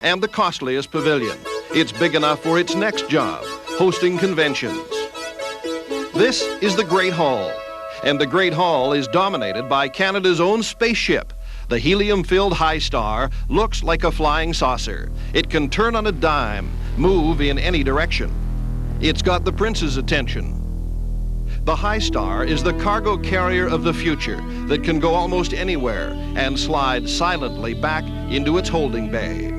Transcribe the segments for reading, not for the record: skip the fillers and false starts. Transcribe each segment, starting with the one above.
and the costliest pavilion. It's big enough for its next job, hosting conventions. This is the Great Hall, and the Great Hall is dominated by Canada's own spaceship. The helium-filled High Star looks like a flying saucer. It can turn on a dime, move in any direction. It's got the Prince's attention. The High Star is the cargo carrier of the future that can go almost anywhere and slide silently back into its holding bay.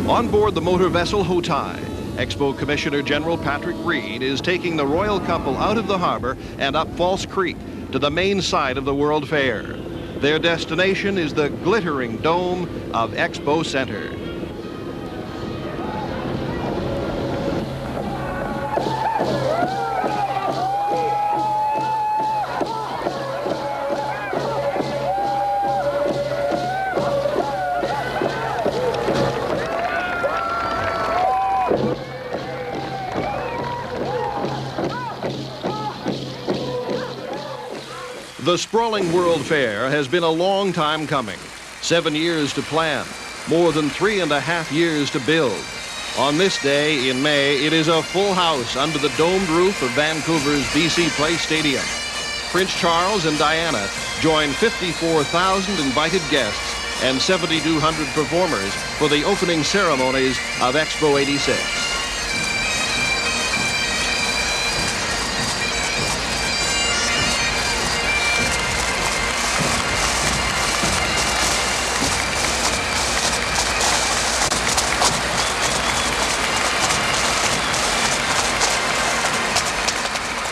On board the motor vessel Hotai, Expo Commissioner General Patrick Reed is taking the royal couple out of the harbor and up False Creek to the main site of the World Fair. Their destination is the glittering dome of Expo Center. The sprawling World Fair has been a long time coming. 7 years to plan, more than 3.5 years to build. On this day in May, it is a full house under the domed roof of Vancouver's BC Place Stadium. Prince Charles and Diana join 54,000 invited guests and 7,200 performers for the opening ceremonies of Expo 86.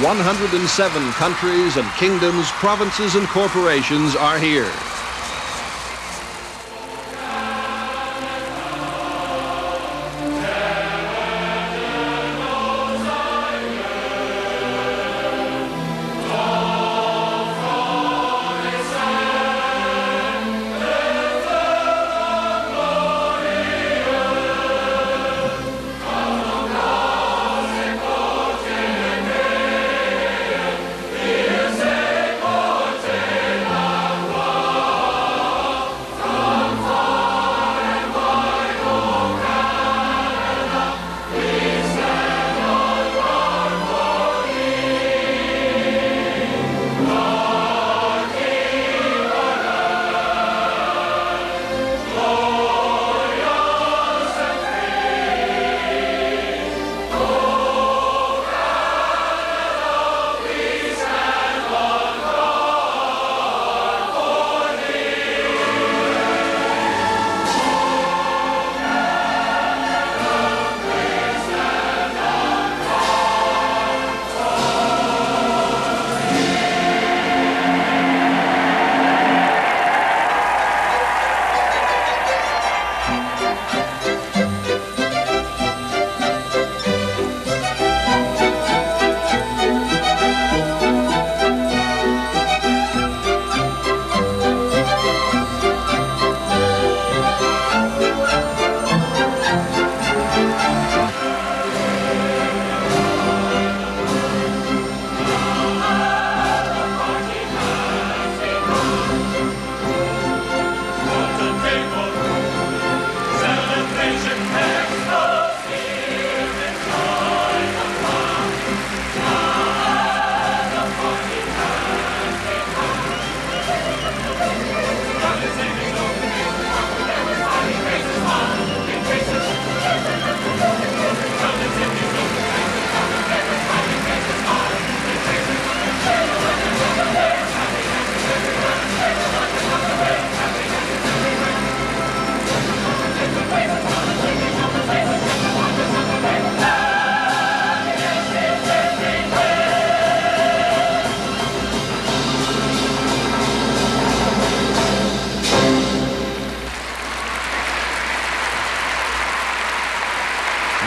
107 countries and kingdoms, provinces and corporations are here.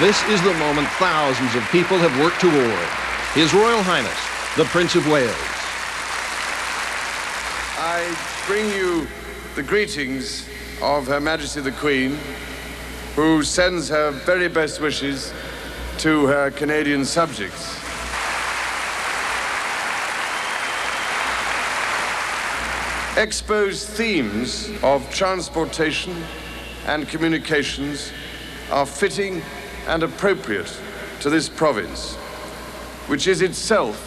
This is the moment thousands of people have worked toward. His Royal Highness, the Prince of Wales. I bring you the greetings of Her Majesty the Queen, who sends her very best wishes to her Canadian subjects. Expo's themes of transportation and communications are fitting and appropriate to this province, which is itself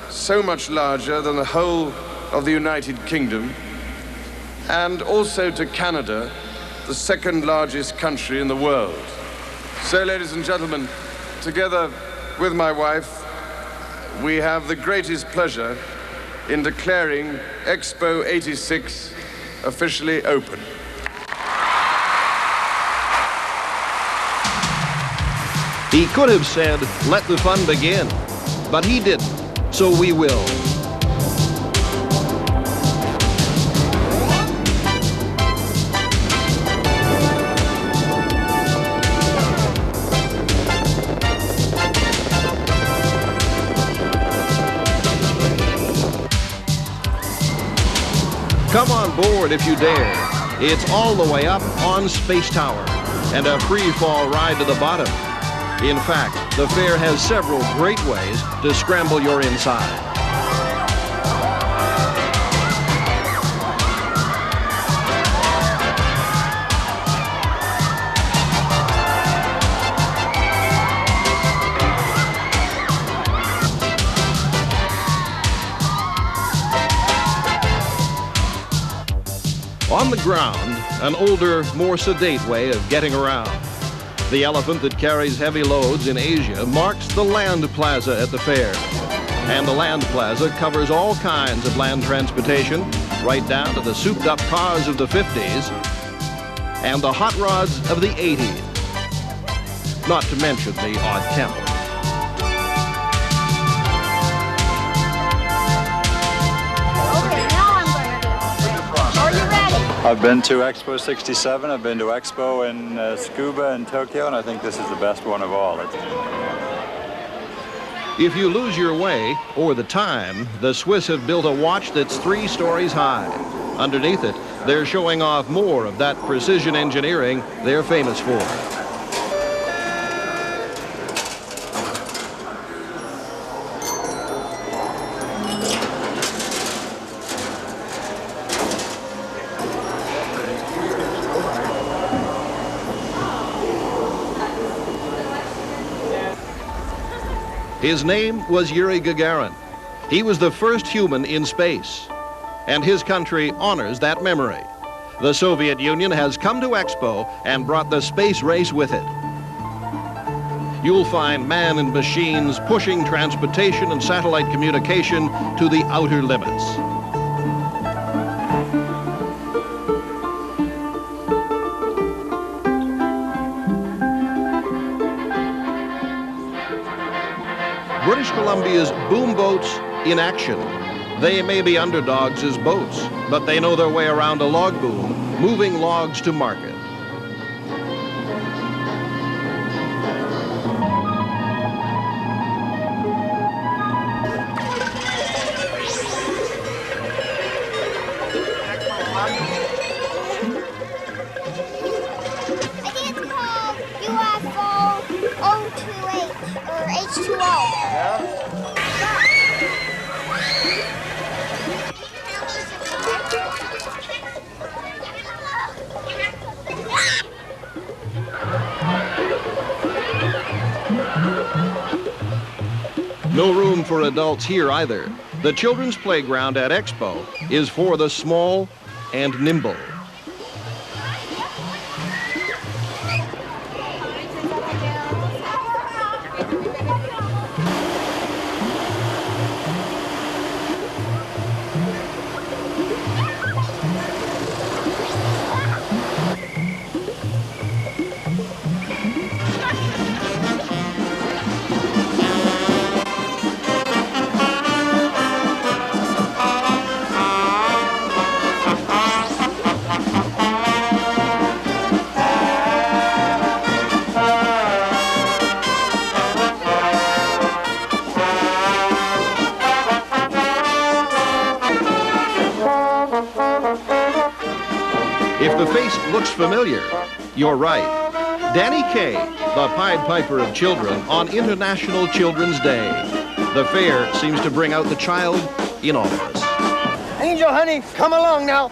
so much larger than the whole of the United Kingdom, and also to Canada, the second largest country in the world. So, ladies and gentlemen, together with my wife, we have the greatest pleasure in declaring Expo 86 officially open. He could have said, "Let the fun begin," but he didn't, so we will. Come on board if you dare. It's all the way up on Space Tower and a free-fall ride to the bottom. In fact, the fair has several great ways to scramble your inside. On the ground, an older, more sedate way of getting around. The elephant that carries heavy loads in Asia marks the land plaza at the fair. And the land plaza covers all kinds of land transportation, right down to the souped-up cars of the 50s and the hot rods of the 80s, not to mention the odd camper. I've been to Expo 67, I've been to Expo in Scuba in Tokyo, and I think this is the best one of all. If you lose your way, or the time, the Swiss have built a watch that's 3 stories high. Underneath it, they're showing off more of that precision engineering they're famous for. His name was Yuri Gagarin. He was the first human in space, and his country honors that memory. The Soviet Union has come to Expo and brought the space race with it. You'll find man and machines pushing transportation and satellite communication to the outer limits. British Columbia's boom boats in action. They may be underdogs as boats, but they know their way around a log boom, moving logs to market. I think it's called UFO 028 or H2O. No room for adults here either. The children's playground at Expo is for the small and nimble. face looks familiar. You're right. Danny Kaye, the Pied Piper of children on International Children's Day. The fair seems to bring out the child in all of us. Angel, honey, come along now.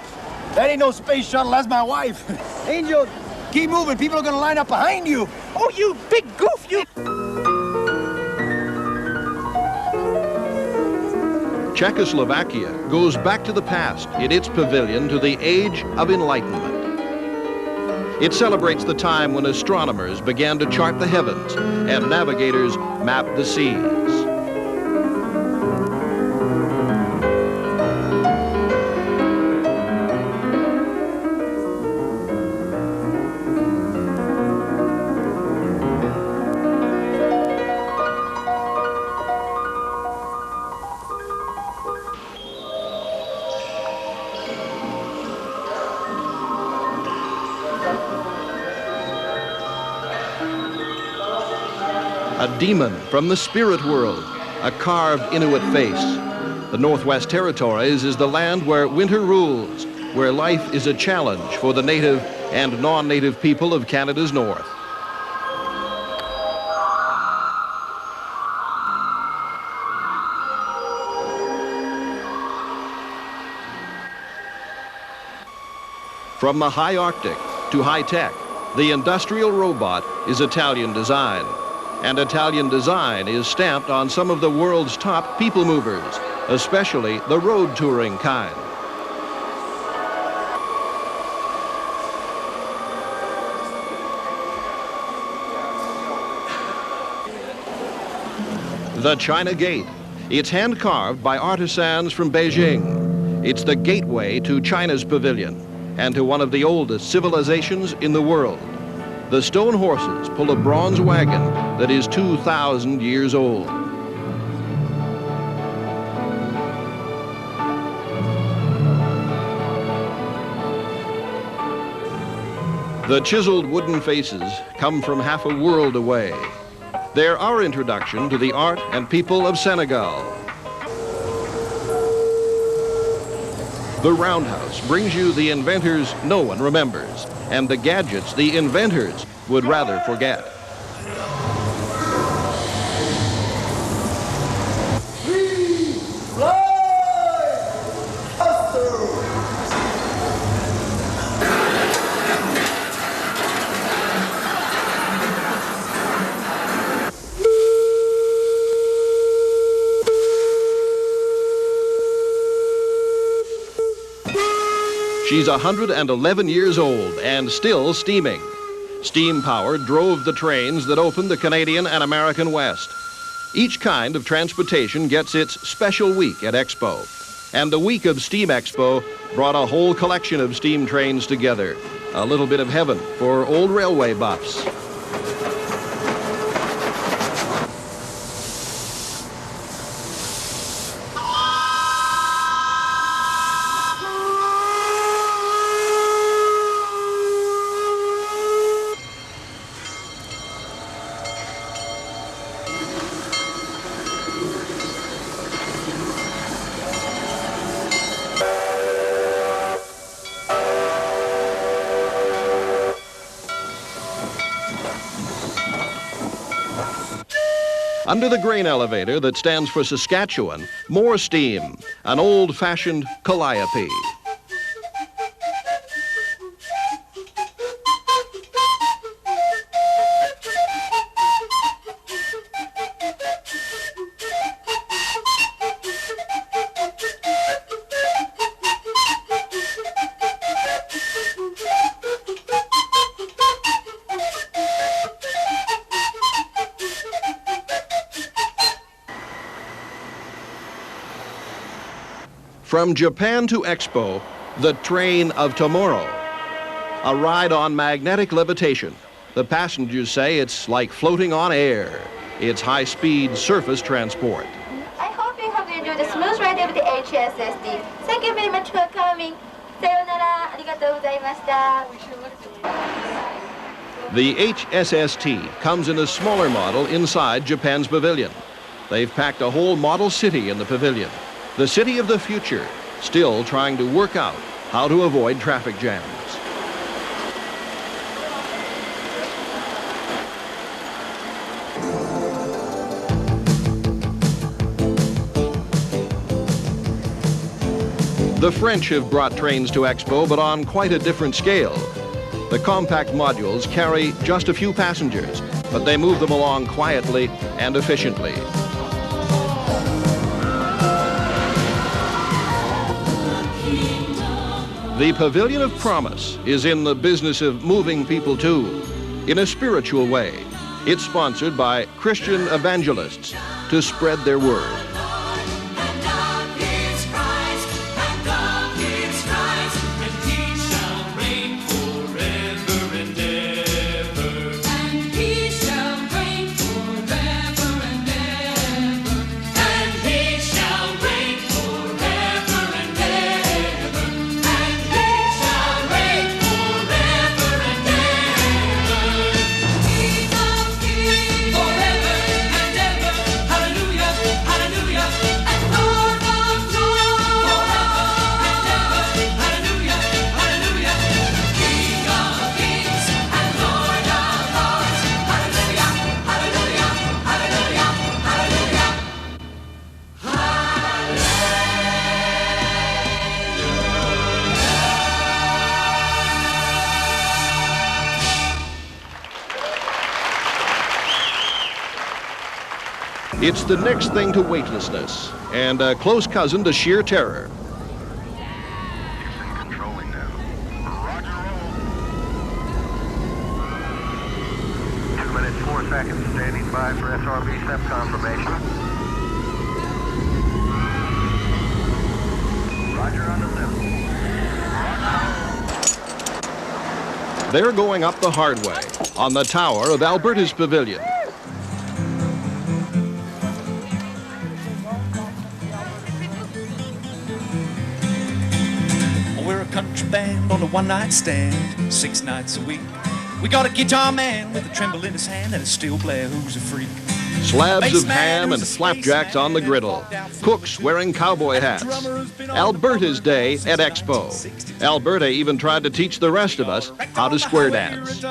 That ain't no space shuttle, that's my wife. Angel, keep moving. People are gonna line up behind you. Oh, you big goof, you. Czechoslovakia goes back to the past in its pavilion to the Age of Enlightenment. It celebrates the time when astronomers began to chart the heavens and navigators mapped the seas. A demon from the spirit world, a carved Inuit face. The Northwest Territories is the land where winter rules, where life is a challenge for the native and non-native people of Canada's north. From the high Arctic to high tech, the industrial robot is Italian design. And Italian design is stamped on some of the world's top people movers, especially the road touring kind. The China Gate. It's hand-carved by artisans from Beijing. It's the gateway to China's pavilion and to one of the oldest civilizations in the world. The stone horses pull a bronze wagon that is 2,000 years old. The chiseled wooden faces come from half a world away. They're our introduction to the art and people of Senegal. The roundhouse brings you the inventors no one remembers, and the gadgets the inventors would rather forget. She's 111 years old and still steaming. Steam power drove the trains that opened the Canadian and American West. Each kind of transportation gets its special week at Expo. And the week of Steam Expo brought a whole collection of steam trains together. A little bit of heaven for old railway buffs. Under the grain elevator that stands for Saskatchewan, more steam, an old-fashioned calliope. From Japan to Expo, the train of tomorrow. A ride on magnetic levitation. The passengers say it's like floating on air. It's high-speed surface transport. I hope you have enjoyed the smooth ride of the HSST. Thank you very much for coming. Sayonara, arigatou gozaimashita. The HSST comes in a smaller model inside Japan's pavilion. They've packed a whole model city in the pavilion. The city of the future, still trying to work out how to avoid traffic jams. The French have brought trains to Expo, but on quite a different scale. The compact modules carry just a few passengers, but they move them along quietly and efficiently. The Pavilion of Promise is in the business of moving people too, in a spiritual way. It's sponsored by Christian evangelists to spread their word. It's the next thing to weightlessness and a close cousin to sheer terror. Controlling now. Roger, roll. 2 minutes, 4 seconds, standing by for SRB step confirmation. Roger on the zip. They're going up the hard way on the tower of Alberta's Pavilion. We're a country band on a one-night stand, 6 nights a week. We got a guitar man with a tremble in his hand and a steel player who's a freak. Slabs of ham and flapjacks on the griddle. Cooks wearing cowboy hats. Alberta's Day at Expo. Alberta even tried to teach the rest of us how to square dance.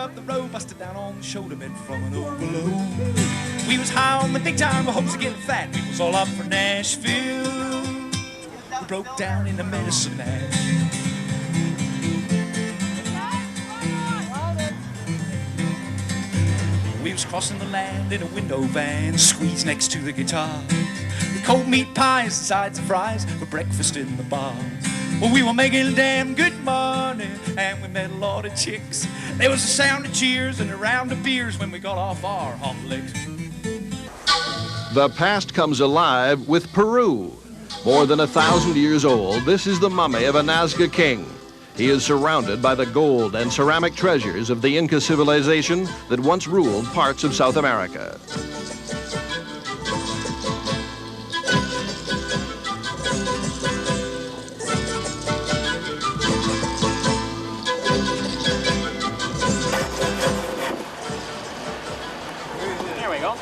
We was high on the big time, with hopes of getting fat. We was all up for Nashville. We broke down in the Medicine Man. We was crossing the land in a window van, squeezed next to the guitar. The cold meat pies, sides of fries for breakfast in the bars. Well, we were making damn good money, and we met a lot of chicks. There was a sound of cheers and a round of beers when we got off our hot licks. The past comes alive with Peru. More than 1,000 years old, this is the mummy of a Nazca king. He is surrounded by the gold and ceramic treasures of the Inca civilization that once ruled parts of South America. There we go.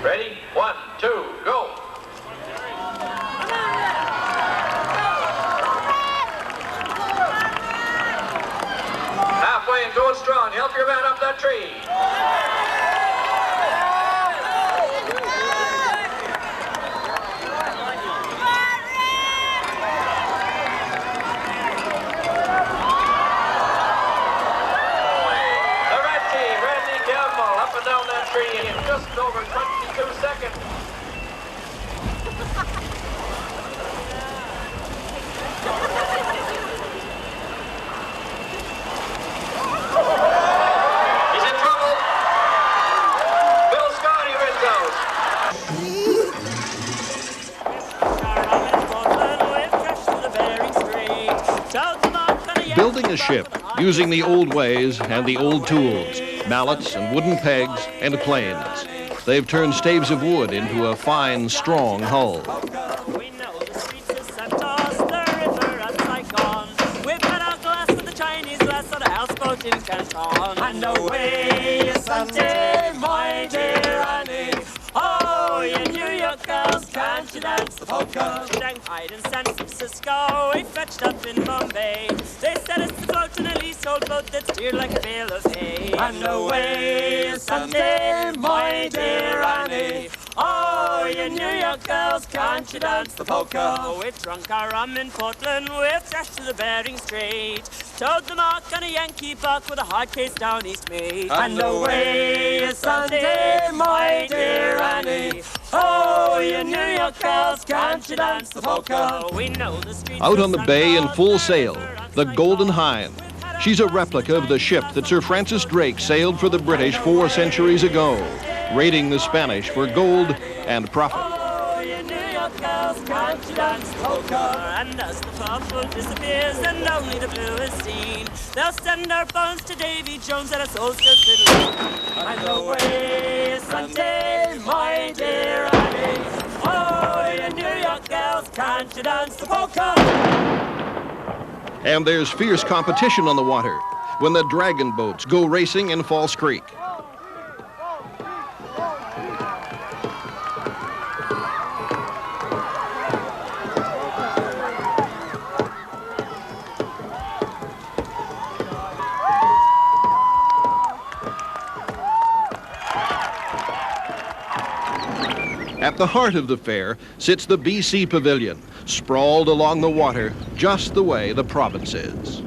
Ready? 1, 2, go! Halfway and going strong. Help your man up that tree. The red team, Randy, careful. Up and down that tree in just over 22 seconds. He's in trouble. Bill Scotty wins out. Building a ship using the old ways and the old tools, mallets and wooden pegs and planes. They've turned staves of wood into a fine, strong hull. We know the streets of Santos, the river and Saigon. We've had our glass with the Chinese glass on a houseboat in Canada. on. And away is Sunday, my dear Annie. Oh, you New York girls, can't you dance the polka? Shanghai and San Francisco, we fetched up in Bombay. They said it's the float in a leasehold boat that's steered like a bale of hay. And away is Sunday, my dear Annie. Oh, you New York girls, can't you dance the polka? We drunk our rum in Portland, we've trashed to the Bering Strait. Towed the mark on a Yankee buck with a hard case down East Main. And away is Sunday, my dear Annie. Oh, you New York girls, can't you dance the polka? We know the streets. Out on the bay in full sail, the Golden Hind. She's a replica of the ship that Sir Francis Drake sailed for the British 4 centuries ago, raiding the Spanish for gold and profit. Oh, you New York girls, can't you dance the polka? And as the purple disappears and only the blue is seen, they'll send our bones to Davy Jones and our souls to fiddle. And away is Sunday, my dear Annie. Oh, you New York girls, can't you dance the polka? And there's fierce competition on the water when the dragon boats go racing in False Creek. At the heart of the fair sits the BC Pavilion, sprawled along the water just the way the province is.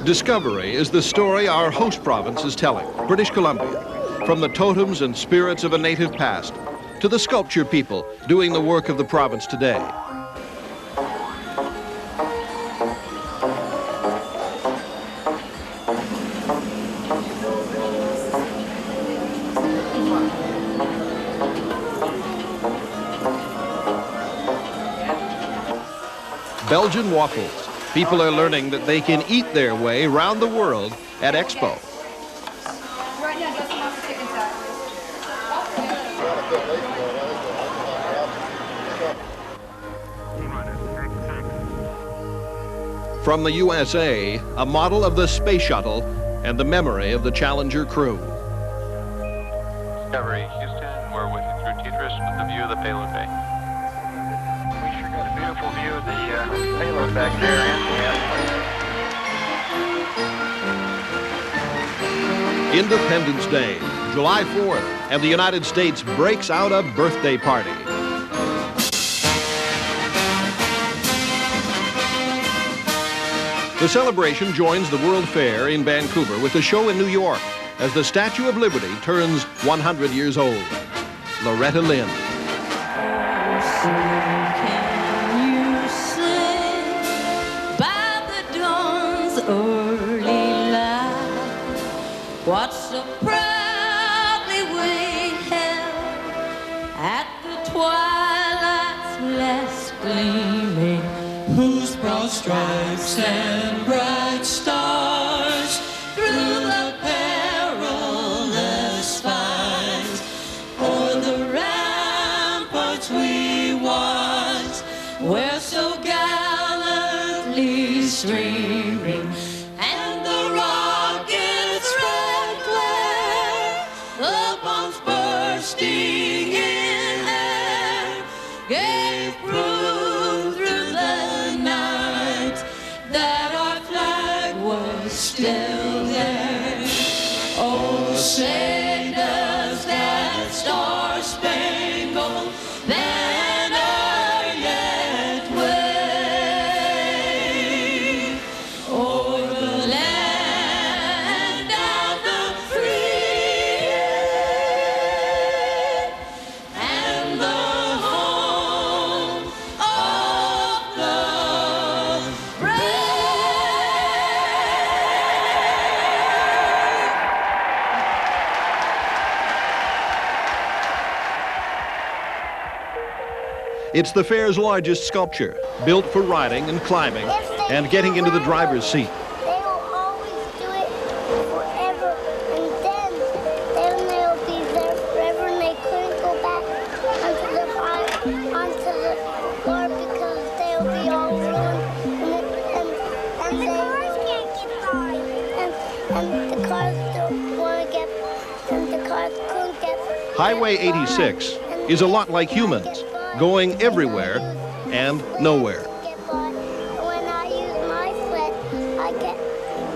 Discovery is the story our host province is telling, British Columbia, from the totems and spirits of a native past to the sculpture people doing the work of the province today. Belgian waffles. People are learning that they can eat their way around the world at Expo. From the USA, a model of the space shuttle and the memory of the Challenger crew. Discovery, Houston, we're with you through Tetris with the view of the payload bay. We sure got a beautiful view of the payload back there and the Independence Day, July 4th, and the United States breaks out a birthday party. The celebration joins the World Fair in Vancouver with a show in New York as the Statue of Liberty turns 100 years old. Loretta Lynn. What so proudly we held at the twilight's last gleaming, whose broad stripes and bright stars through the perilous fights o'er the ramparts we watched, were so gallantly streaming. Bursting in air gave proof through the night that our flag was still there. Oh, say does that star-spangled banner yet wave o'er the land of the free? It's the fair's largest sculpture, built for riding and climbing and getting into the driver's seat. They will always do it forever Highway 86 is a lot like humans, going everywhere and nowhere. When I use my sled, I can't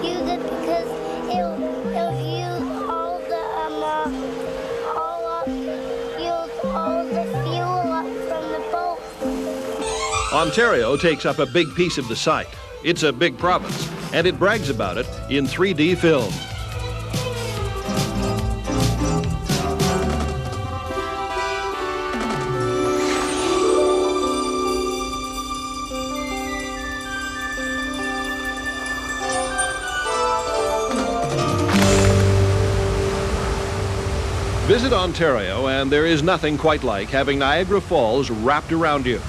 use it because it'll use all the fuel up from the boat. Ontario takes up a big piece of the site. It's a big province, and it brags about it in 3D film. Visit Ontario, and there is nothing quite like having Niagara Falls wrapped around you.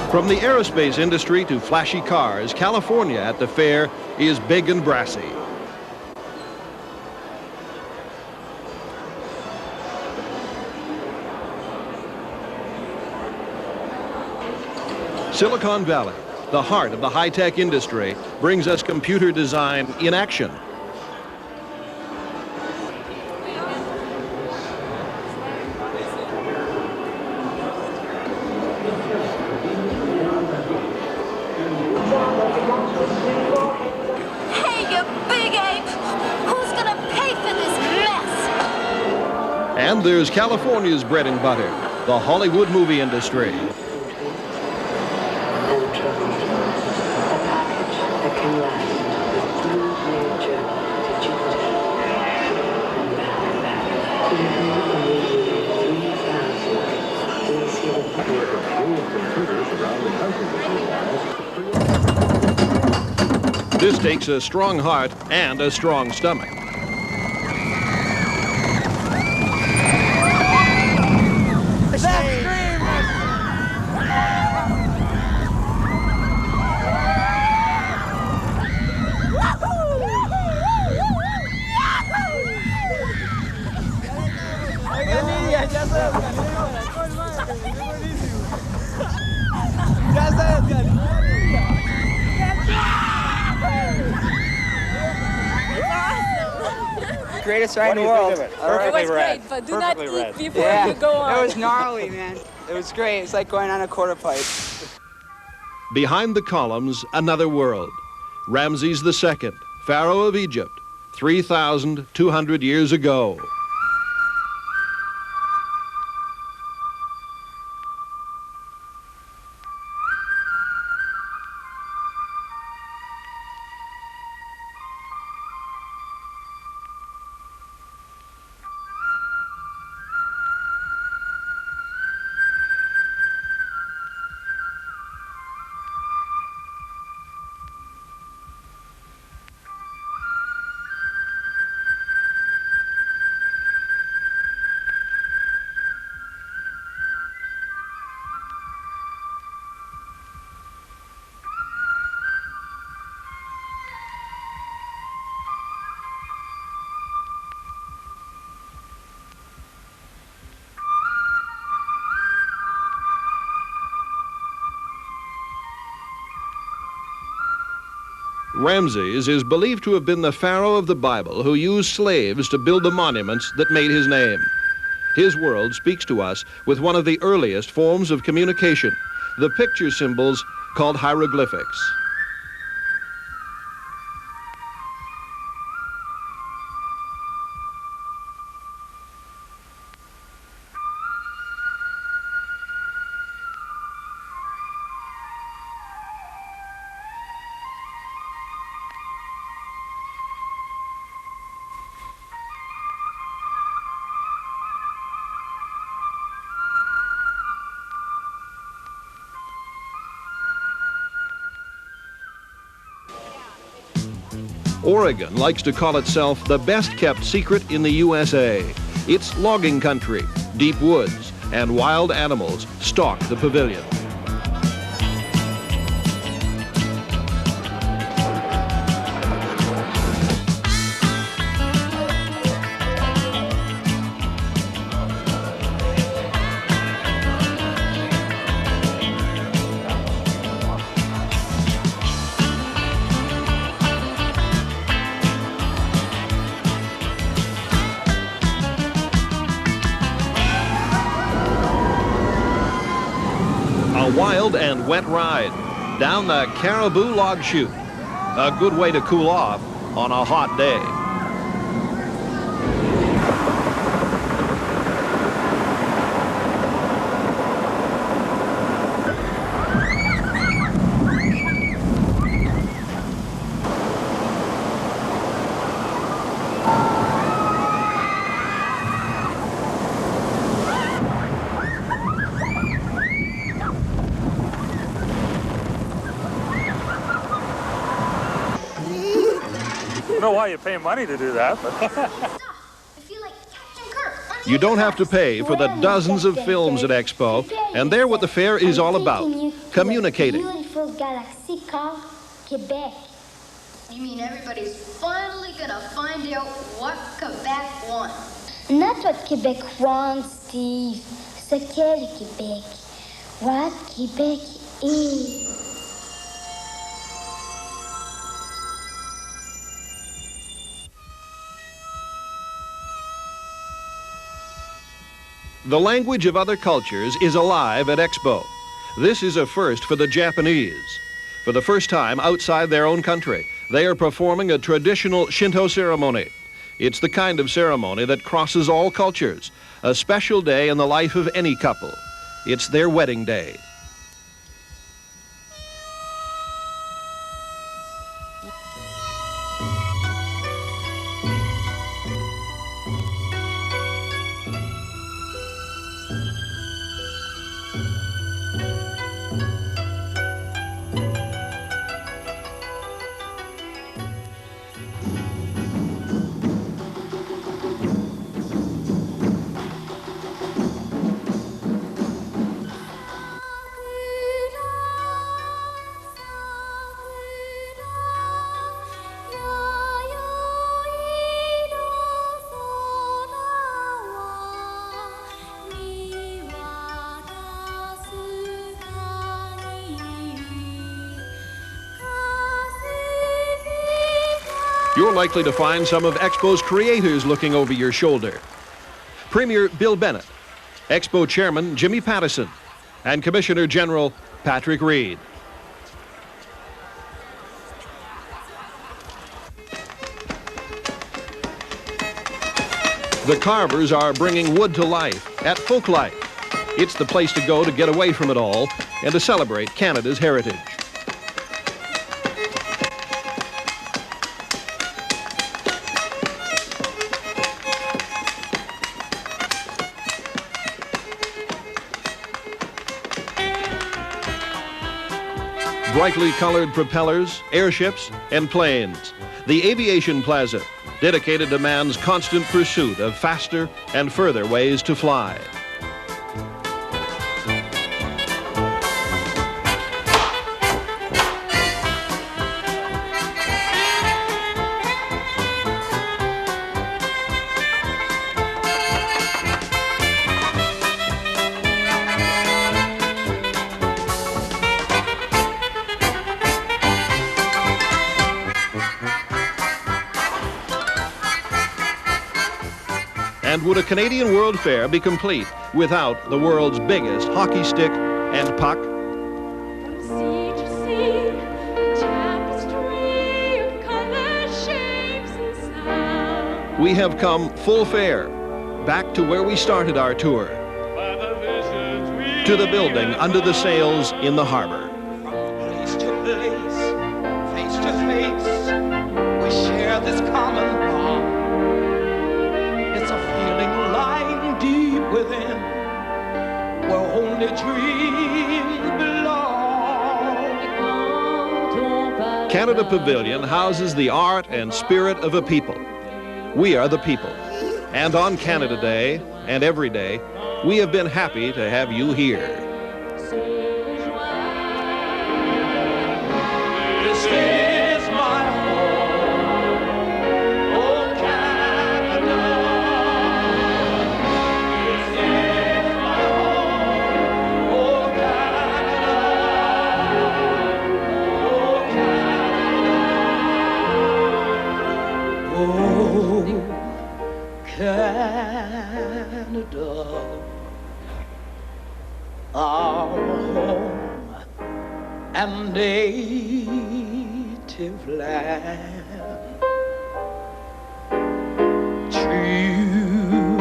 From the aerospace industry to flashy cars, California at the fair is big and brassy. Silicon Valley, the heart of the high-tech industry, brings us computer design in action. Hey, you big ape! Who's gonna pay for this mess? And there's California's bread and butter, the Hollywood movie industry. This takes a strong heart and a strong stomach. Greatest ride in the world. It was great, but do not eat before you go on. It was gnarly, man. It was great. It's like going on a quarter pipe. Behind the columns, another world. Ramses II, Pharaoh of Egypt, 3,200 years ago. Ramses is believed to have been the pharaoh of the Bible who used slaves to build the monuments that made his name. His world speaks to us with one of the earliest forms of communication, the picture symbols called hieroglyphics. Oregon likes to call itself the best-kept secret in the USA. Its logging country, deep woods, and wild animals stalk the pavilion. A wild and wet ride down the Caribou Log Chute. A good way to cool off on a hot day. I don't know why you pay money to do that, but... You don't have to pay for the dozens of films at Expo, and they're what the fair is all about, communicating. Beautiful galaxy called Quebec. You mean everybody's finally gonna find out what Quebec wants? Not what Quebec wants, Steve. Ce qu'est le Québec. What Quebec is. The language of other cultures is alive at Expo. This is a first for the Japanese. For the first time outside their own country, they are performing a traditional Shinto ceremony. It's the kind of ceremony that crosses all cultures, a special day in the life of any couple. It's their wedding day. You're likely to find some of Expo's creators looking over your shoulder. Premier Bill Bennett, Expo Chairman Jimmy Pattison, and Commissioner General Patrick Reed. The carvers are bringing wood to life at Folk Life. It's the place to go to get away from it all and to celebrate Canada's heritage. Brightly colored propellers, airships, and planes. The Aviation Plaza, dedicated to man's constant pursuit of faster and further ways to fly. And would a Canadian World Fair be complete without the world's biggest hockey stick and puck? We have come full fair, back to where we started our tour, to the building under the sails in the harbor. Place to place, face to face, we share this common bond. It's a feeling lying deep within, where only dreams belong. Canada Pavilion houses the art and spirit of a people. We are the people. And on Canada Day, and every day, we have been happy to have you here. This is my home, oh Canada. This is my home, oh Canada. Oh Canada, our home and native land, true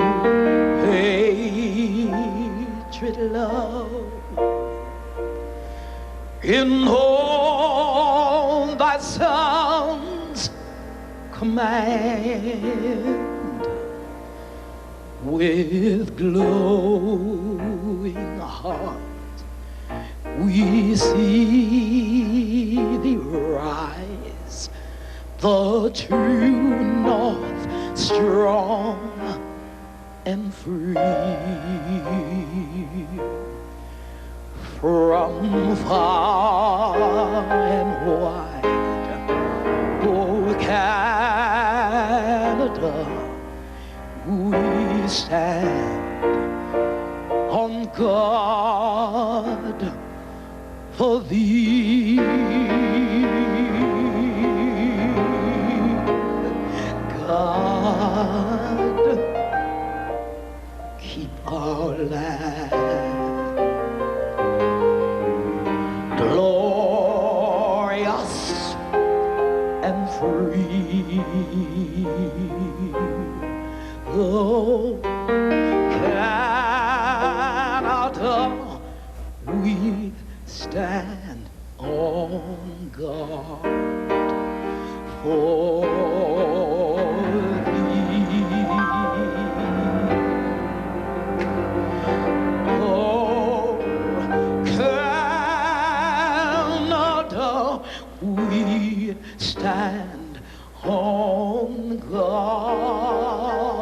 hatred, love in all thy sons command. With glowing heart we see thee rise, the true north, strong and free. From far and wide, oh Canada, we stand on guard for thee. God, keep our land glorious and free. Oh, Canada, we stand on guard for thee. Oh, Canada, we stand on guard.